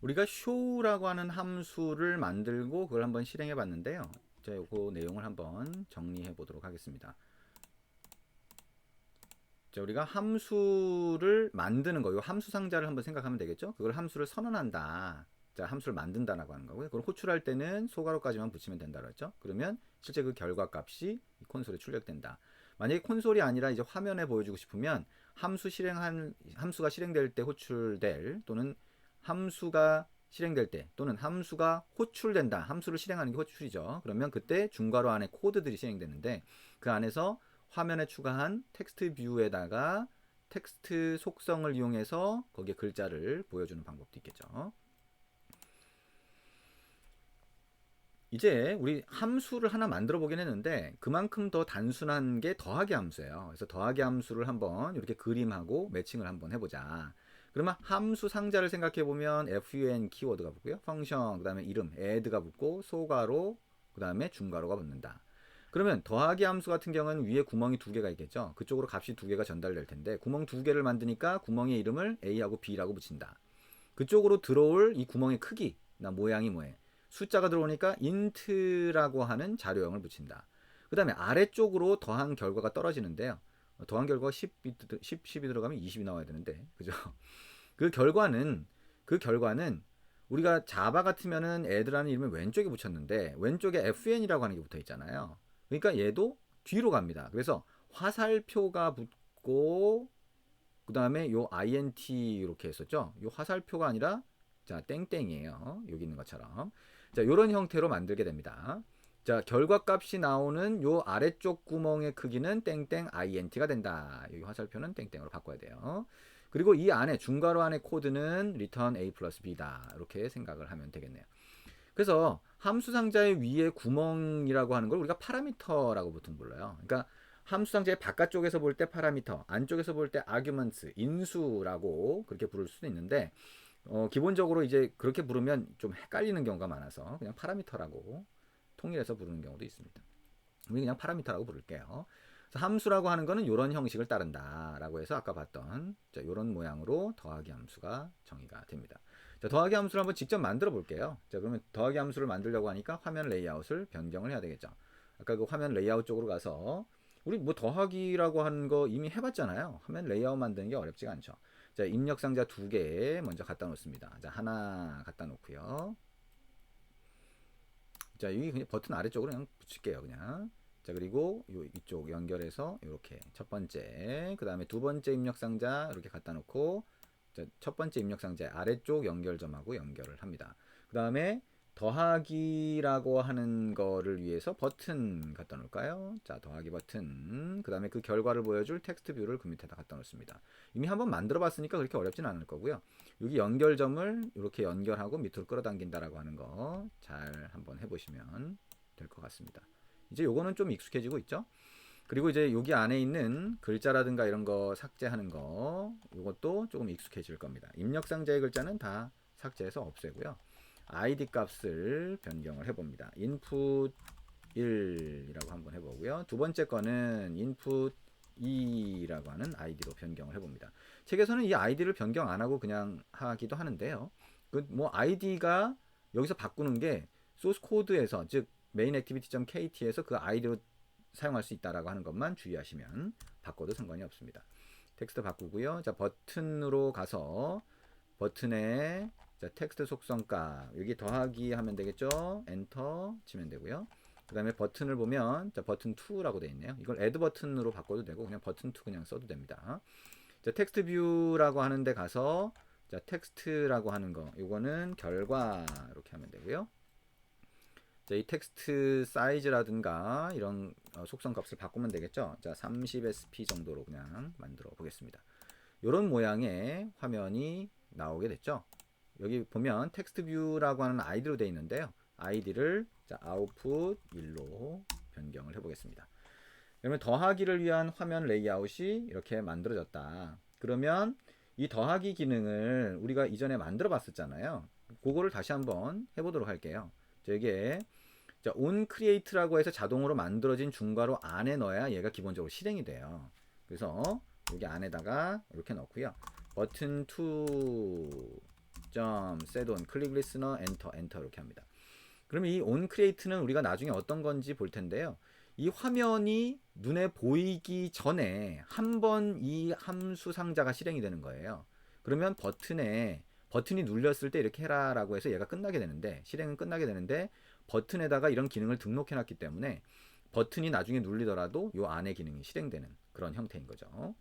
우리가 show라고 하는 함수를 만들고 그걸 한번 실행해 봤는데요. 자, 요거 내용을 한번 정리해 보도록 하겠습니다. 자, 우리가 함수를 만드는 거, 요 함수 상자를 한번 생각하면 되겠죠? 그걸 함수를 선언한다. 자, 함수를 만든다라고 하는 거고요. 그걸 호출할 때는 소괄호까지만 붙이면 된다고 했죠? 그러면 실제 그 결과 값이 콘솔에 출력된다. 만약에 콘솔이 아니라 이제 화면에 보여주고 싶으면 함수가 실행될 때 호출될 또는 함수가 실행될 때 또는 함수가 호출된다. 함수를 실행하는 게 호출이죠. 그러면 그때 중괄호 안에 코드들이 실행되는데 그 안에서 화면에 추가한 텍스트 뷰에다가 텍스트 속성을 이용해서 거기에 글자를 보여주는 방법도 있겠죠. 이제 우리 함수를 하나 만들어 보긴 했는데 그만큼 더 단순한 게 더하기 함수예요. 그래서 더하기 함수를 한번 이렇게 그림하고 매칭을 한번 해보자. 그러면 함수 상자를 생각해 보면 fun 키워드가 붙고요. 펑션, 그 다음에 이름, add가 붙고 소괄호, 그 다음에 중괄호가 붙는다. 그러면 더하기 함수 같은 경우는 위에 구멍이 두 개가 있겠죠. 그쪽으로 값이 두 개가 전달될 텐데 구멍 두 개를 만드니까 구멍의 이름을 a하고 b라고 붙인다. 그쪽으로 들어올 이 구멍의 크기나 모양이 뭐예요? 숫자가 들어오니까 int라고 하는 자료형을 붙인다. 그 다음에 아래쪽으로 더한 결과가 떨어지는데요. 더한 결과가 10이 들어가면 20이 나와야 되는데, 그죠? 그 결과는, 그 결과는 우리가 자바 같으면은 add라는 이름을 왼쪽에 붙였는데, 왼쪽에 fun이라고 하는 게 붙어 있잖아요. 그러니까 얘도 뒤로 갑니다. 그래서 화살표가 붙고, 그 다음에 요 int 이렇게 했었죠. 요 화살표가 아니라 자 땡땡이에요. 여기 있는 것처럼. 자 요런 형태로 만들게 됩니다. 자 결과값이 나오는 요 아래쪽 구멍의 크기는 땡땡 int가 된다. 여기 화살표는 땡땡으로 바꿔야 돼요. 그리고 이 안에 중괄호 안에 코드는 return a 플러스 b다. 이렇게 생각을 하면 되겠네요. 그래서 함수 상자의 위에 구멍이라고 하는 걸 우리가 파라미터라고 보통 불러요. 그러니까 함수 상자의 바깥쪽에서 볼 때 파라미터, 안쪽에서 볼 때 아규먼트, 인수라고 그렇게 부를 수도 있는데 기본적으로 이제 그렇게 부르면 좀 헷갈리는 경우가 많아서 그냥 파라미터라고 통일해서 부르는 경우도 있습니다. 우리 그냥 파라미터라고 부를게요. 함수라고 하는 거는 이런 형식을 따른다라고 해서 아까 봤던 이런 모양으로 더하기 함수가 정의가 됩니다. 자, 더하기 함수를 한번 직접 만들어 볼게요. 자, 그러면 더하기 함수를 만들려고 하니까 화면 레이아웃을 변경을 해야 되겠죠. 아까 그 화면 레이아웃 쪽으로 가서 우리 뭐 더하기라고 하는 거 이미 해봤잖아요. 화면 레이아웃 만드는 게 어렵지가 않죠. 자, 입력 상자 두 개 먼저 갖다 놓습니다. 자, 하나 갖다 놓고요. 자, 여기 그냥 버튼 아래쪽으로 그냥 붙일게요. 그냥. 자, 그리고 이쪽 연결해서 이렇게 첫 번째, 그 다음에 두 번째 입력 상자 이렇게 갖다 놓고 자, 첫 번째 입력 상자 아래쪽 연결점하고 연결을 합니다. 그 다음에 더하기라고 하는 거를 위해서 버튼 갖다 놓을까요? 자, 더하기 버튼. 그 다음에 그 결과를 보여줄 텍스트 뷰를 그 밑에다 갖다 놓습니다. 이미 한번 만들어 봤으니까 그렇게 어렵진 않을 거고요. 여기 연결점을 이렇게 연결하고 밑으로 끌어당긴다라고 하는 거 잘 한번 해보시면 될 것 같습니다. 이제 요거는 좀 익숙해지고 있죠? 그리고 이제 여기 안에 있는 글자라든가 이런 거 삭제하는 거 이것도 조금 익숙해질 겁니다. 입력 상자의 글자는 다 삭제해서 없애고요. id 값을 변경을 해봅니다. input 1이라고 한번 해보고요. 두 번째 거는 input 2라고 하는 id로 변경을 해봅니다. 책에서는 이 id를 변경 안 하고 그냥 하기도 하는데요. 그 뭐 id가 여기서 바꾸는 게 소스 코드에서 즉 main-activity.kt에서 그 id로 사용할 수 있다라고 하는 것만 주의하시면 바꿔도 상관이 없습니다. 텍스트 바꾸고요. 자, 버튼으로 가서 버튼에 자, 텍스트 속성값 여기 더하기 하면 되겠죠. 엔터 치면 되고요. 그 다음에 버튼을 보면 자, 버튼 2라고 되어 있네요. 이걸 add 버튼으로 바꿔도 되고 그냥 버튼 2 그냥 써도 됩니다. 자, 텍스트 뷰라고 하는데 가서 자, 텍스트라고 하는 거 이거는 결과 이렇게 하면 되고요. 자, 이 텍스트 사이즈라든가 이런 속성 값을 바꾸면 되겠죠. 자, 30sp 정도로 그냥 만들어 보겠습니다. 이런 모양의 화면이 나오게 됐죠. 여기 보면 텍스트 뷰라고 하는 아이디로 되어 있는데요. 아이디를 자, output 1로 변경을 해보겠습니다. 그러면 더하기를 위한 화면 레이아웃이 이렇게 만들어졌다. 그러면 이 더하기 기능을 우리가 이전에 만들어 봤었잖아요. 그거를 다시 한번 해보도록 할게요. 이게 자, onCreate라고 해서 자동으로 만들어진 중괄호 안에 넣어야 얘가 기본적으로 실행이 돼요. 그래서 여기 안에다가 이렇게 넣고요. 버튼 2 set on 클릭 리스너 엔터 이렇게 합니다. 그러면 이 on create는 우리가 나중에 어떤 건지 볼 텐데요. 이 화면이 눈에 보이기 전에 한 번 이 함수 상자가 실행이 되는 거예요. 그러면 버튼이 눌렸을 때 이렇게 해라라고 해서 얘가 끝나게 되는데, 실행은 끝나게 되는데, 버튼에다가 이런 기능을 등록해 놨기 때문에 버튼이 나중에 눌리더라도 요 안에 기능이 실행되는 그런 형태인 거죠.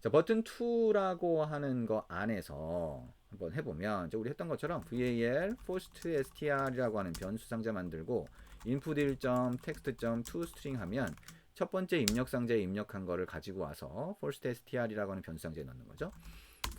자, 버튼 2라고 하는 거 안에서 한번 해보면, 우리 했던 것처럼 var first str이라고 하는 변수 상자 만들고 input 1점 text.점 toString 하면 첫 번째 입력 상자에 입력한 거를 가지고 와서 first str이라고 하는 변수 상자에 넣는 거죠.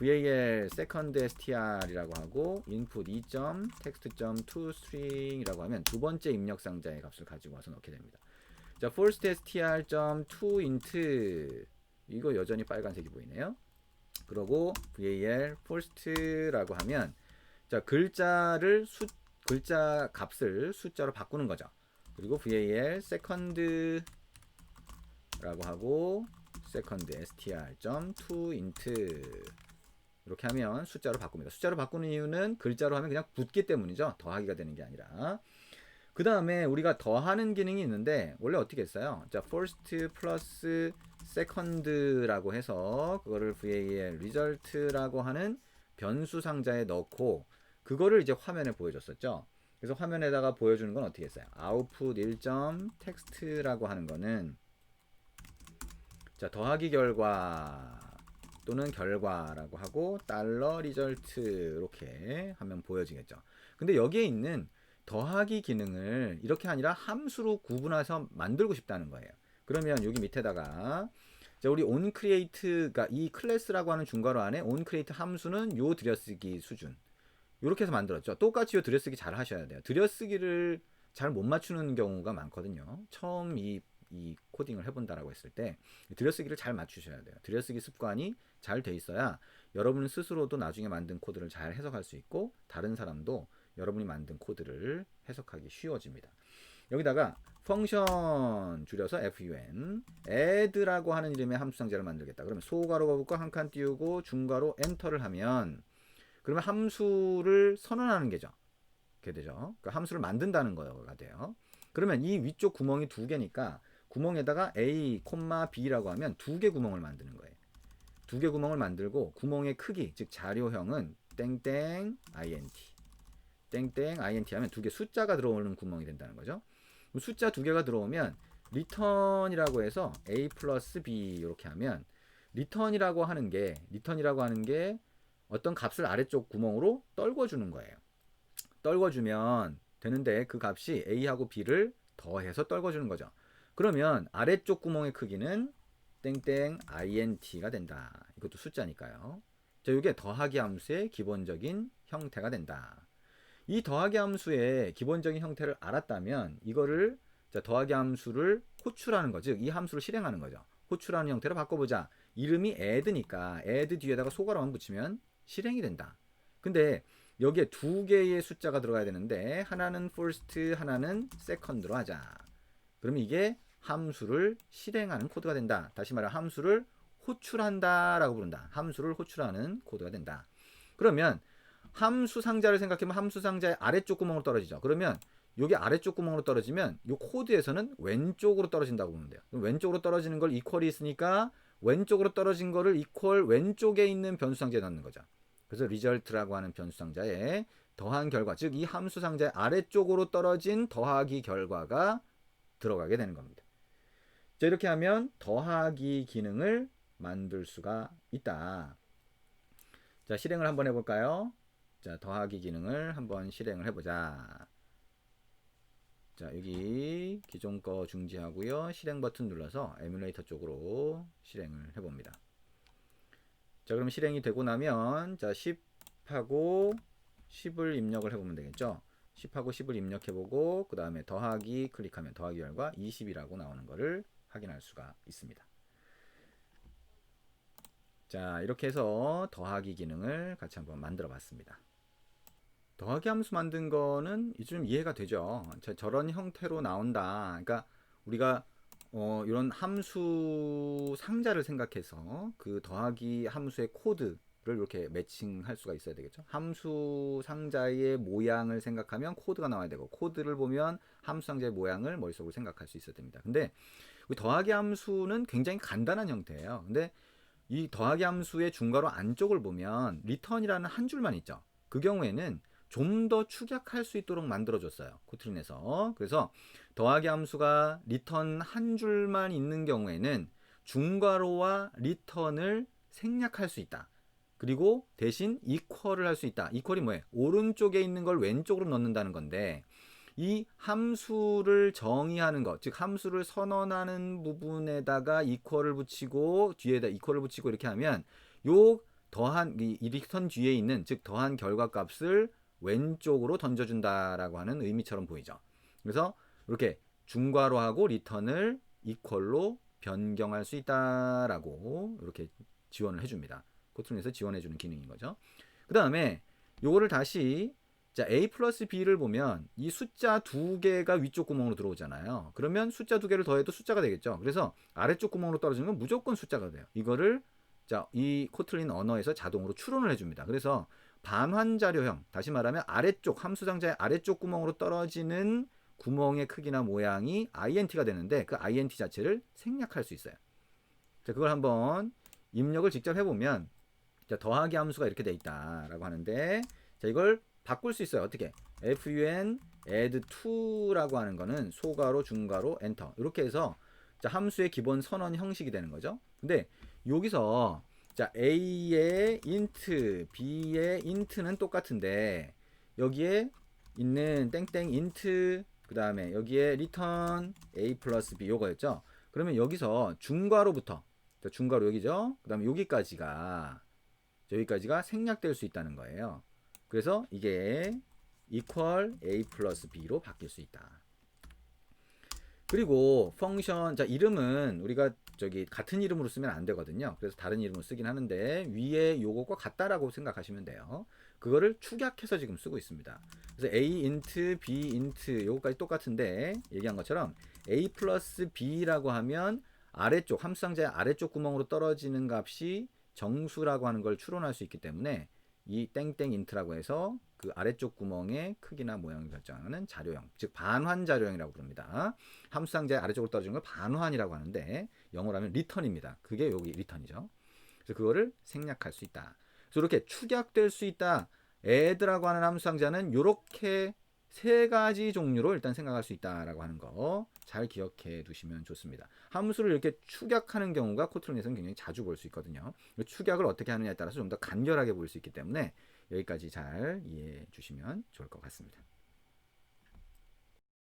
var second str이라고 하고 input 2점 text.점 toString이라고 하면 두 번째 입력 상자의 값을 가지고 와서 넣게 됩니다. 자, first str.toInt 이거 여전히 빨간색이 보이네요. 그러고 var first라고 하면 자, 글자 값을 숫자로 바꾸는 거죠. 그리고 var second라고 하고 second str.toInt 이렇게 하면 숫자로 바꿉니다. 숫자로 바꾸는 이유는 글자로 하면 그냥 붙기 때문이죠. 더하기가 되는 게 아니라. 그 다음에 우리가 더하는 기능이 있는데 원래 어떻게 했어요? 자, first 플러스 second라고 해서 그거를 var result라고 하는 변수 상자에 넣고 그거를 이제 화면에 보여줬었죠. 그래서 화면에다가 보여주는 건 어떻게 했어요? output 1점 text라고 하는 거는 자, 더하기 결과 또는 결과라고 하고 $result 이렇게 하면 보여지겠죠. 근데 여기에 있는 더하기 기능을 이렇게 아니라 함수로 구분해서 만들고 싶다는 거예요. 그러면 여기 밑에다가 자, 우리 onCreate가 이 클래스라고 하는 중괄호 안에 onCreate 함수는 요 들여쓰기 수준 이렇게 해서 만들었죠. 똑같이 요 들여쓰기 잘 하셔야 돼요. 들여쓰기를 잘 못 맞추는 경우가 많거든요. 처음 이 코딩을 해본다라고 했을 때 들여쓰기를 잘 맞추셔야 돼요. 들여쓰기 습관이 잘 돼 있어야 여러분 스스로도 나중에 만든 코드를 잘 해석할 수 있고 다른 사람도 여러분이 만든 코드를 해석하기 쉬워집니다. 여기다가 펑션 줄여서 fun add라고 하는 이름의 함수 상자를 만들겠다. 그러면 소괄호 붙고 한 칸 띄우고 중괄호 엔터를 하면 그러면 함수를 선언하는 게죠. 그게 되죠. 그러니까 함수를 만든다는 거가 돼요. 그러면 이 위쪽 구멍이 두 개니까 구멍에다가 a, b라고 하면 두 개 구멍을 만드는 거예요. 두 개 구멍을 만들고 구멍의 크기, 즉 자료형은 땡땡 int 하면 두 개 숫자가 들어오는 구멍이 된다는 거죠. 숫자 두 개가 들어오면 return이라고 해서 a 플러스 b 이렇게 하면 return이라고 하는 게 어떤 값을 아래쪽 구멍으로 떨궈주는 거예요. 떨궈주면 되는데 그 값이 a하고 b를 더해서 떨궈주는 거죠. 그러면 아래쪽 구멍의 크기는 땡땡 int가 된다. 이것도 숫자니까요. 자, 이게 더하기 함수의 기본적인 형태가 된다. 이 더하기 함수의 기본적인 형태를 알았다면 이거를 자, 더하기 함수를 호출하는 거, 즉 이 함수를 실행하는 거죠. 호출하는 형태로 바꿔보자. 이름이 add니까 add 뒤에다가 소괄호만 붙이면 실행이 된다. 근데 여기에 두 개의 숫자가 들어가야 되는데 하나는 first, 하나는 second로 하자. 그럼 이게 함수를 실행하는 코드가 된다. 다시 말해 함수를 호출한다 라고 부른다. 함수를 호출하는 코드가 된다. 그러면 함수 상자를 생각하면 함수 상자의 아래쪽 구멍으로 떨어지죠. 그러면 여기 아래쪽 구멍으로 떨어지면 이 코드에서는 왼쪽으로 떨어진다고 보면 돼요. 그럼 왼쪽으로 떨어지는 걸 이퀄이 있으니까 왼쪽으로 떨어진 거를 이퀄 왼쪽에 있는 변수 상자에 넣는 거죠. 그래서 result라고 하는 변수 상자에 더한 결과, 즉 이 함수 상자의 아래쪽으로 떨어진 더하기 결과가 들어가게 되는 겁니다. 자, 이렇게 하면 더하기 기능을 만들 수가 있다. 자, 실행을 한번 해볼까요? 자, 더하기 기능을 한번 실행을 해보자. 자, 여기 기존 거 중지하고요. 실행 버튼 눌러서 에뮬레이터 쪽으로 실행을 해봅니다. 자, 그럼 실행이 되고 나면 자, 10하고 10을 입력을 해보면 되겠죠. 10하고 10을 입력해보고 그 다음에 더하기 클릭하면 더하기 결과 20이라고 나오는 거를 확인할 수가 있습니다. 자, 이렇게 해서 더하기 기능을 같이 한번 만들어 봤습니다. 더하기 함수 만든 거는 좀 이해가 되죠. 저런 형태로 나온다. 그러니까 우리가 이런 함수 상자를 생각해서 그 더하기 함수의 코드 이렇게 매칭할 수가 있어야 되겠죠. 함수 상자의 모양을 생각하면 코드가 나와야 되고, 코드를 보면 함수 상자의 모양을 머릿속으로 생각할 수 있어야 됩니다. 근데 더하기 함수는 굉장히 간단한 형태예요. 근데 이 더하기 함수의 중괄호 안쪽을 보면 리턴이라는 한 줄만 있죠. 그 경우에는 좀 더 축약할 수 있도록 만들어줬어요. 코틀린에서. 그래서 더하기 함수가 리턴 한 줄만 있는 경우에는 중괄호와 리턴을 생략할 수 있다. 그리고 대신 이퀄을 할 수 있다. 이퀄이 뭐예요? 오른쪽에 있는 걸 왼쪽으로 넣는다는 건데, 이 함수를 정의하는 것, 즉 함수를 선언하는 부분에다가 이퀄을 붙이고 뒤에다 이퀄을 붙이고 이렇게 하면 요 더한 이 리턴 뒤에 있는, 즉 더한 결과값을 왼쪽으로 던져준다라고 하는 의미처럼 보이죠. 그래서 이렇게 중괄호하고 리턴을 이퀄로 변경할 수 있다라고 이렇게 지원을 해줍니다. 코틀린에서 지원해주는 기능인 거죠. 그 다음에 요거를 다시 자, a 플러스 b를 보면 이 숫자 두 개가 위쪽 구멍으로 들어오잖아요. 그러면 숫자 두 개를 더해도 숫자가 되겠죠. 그래서 아래쪽 구멍으로 떨어지는 건 무조건 숫자가 돼요. 이거를 자, 이 코틀린 언어에서 자동으로 추론을 해줍니다. 그래서 반환자료형, 다시 말하면 아래쪽 함수 상자의 아래쪽 구멍으로 떨어지는 구멍의 크기나 모양이 int가 되는데 그 int 자체를 생략할 수 있어요. 자, 그걸 한번 입력을 직접 해보면 자, 더하기 함수가 이렇게 돼 있다라고 하는데, 자, 이걸 바꿀 수 있어요. 어떻게? fun add to라고 하는 거는 소괄호, 중괄호, 엔터 이렇게 해서 자, 함수의 기본 선언 형식이 되는 거죠. 근데 여기서 자, a의 int, b의 int는 똑같은데 여기에 있는 땡땡 int 그 다음에 여기에 return a 플러스 b 요거였죠. 그러면 여기서 중괄호부터 자, 중괄호 여기죠. 그 다음에 여기까지가 생략될 수 있다는 거예요. 그래서 이게 equal a 플러스 b로 바뀔 수 있다. 그리고 펑션, 자, 이름은 우리가 저기 같은 이름으로 쓰면 안 되거든요. 그래서 다른 이름으로 쓰긴 하는데 위에 요거과 같다라고 생각하시면 돼요. 그거를 축약해서 지금 쓰고 있습니다. 그래서 a int, b int 요거까지 똑같은데 얘기한 것처럼 a 플러스 b라고 하면 아래쪽 함수상자의 아래쪽 구멍으로 떨어지는 값이 정수라고 하는 걸 추론할 수 있기 때문에 이 땡땡 인트라고 해서 그 아래쪽 구멍의 크기나 모양을 결정하는 자료형, 즉 반환 자료형이라고 부릅니다. 함수상자의 아래쪽으로 떨어지는 걸 반환이라고 하는데 영어로 하면 리턴입니다. 그게 여기 리턴이죠. 그래서 그거를 생략할 수 있다. 그래서 이렇게 축약될 수 있다. add라고 하는 함수상자는 이렇게 세 가지 종류로 일단 생각할 수 있다라고 하는 거 잘 기억해 두시면 좋습니다. 함수를 이렇게 축약하는 경우가 코틀린에서는 굉장히 자주 볼 수 있거든요. 축약을 어떻게 하느냐에 따라서 좀 더 간결하게 보일 수 있기 때문에 여기까지 잘 이해해 주시면 좋을 것 같습니다.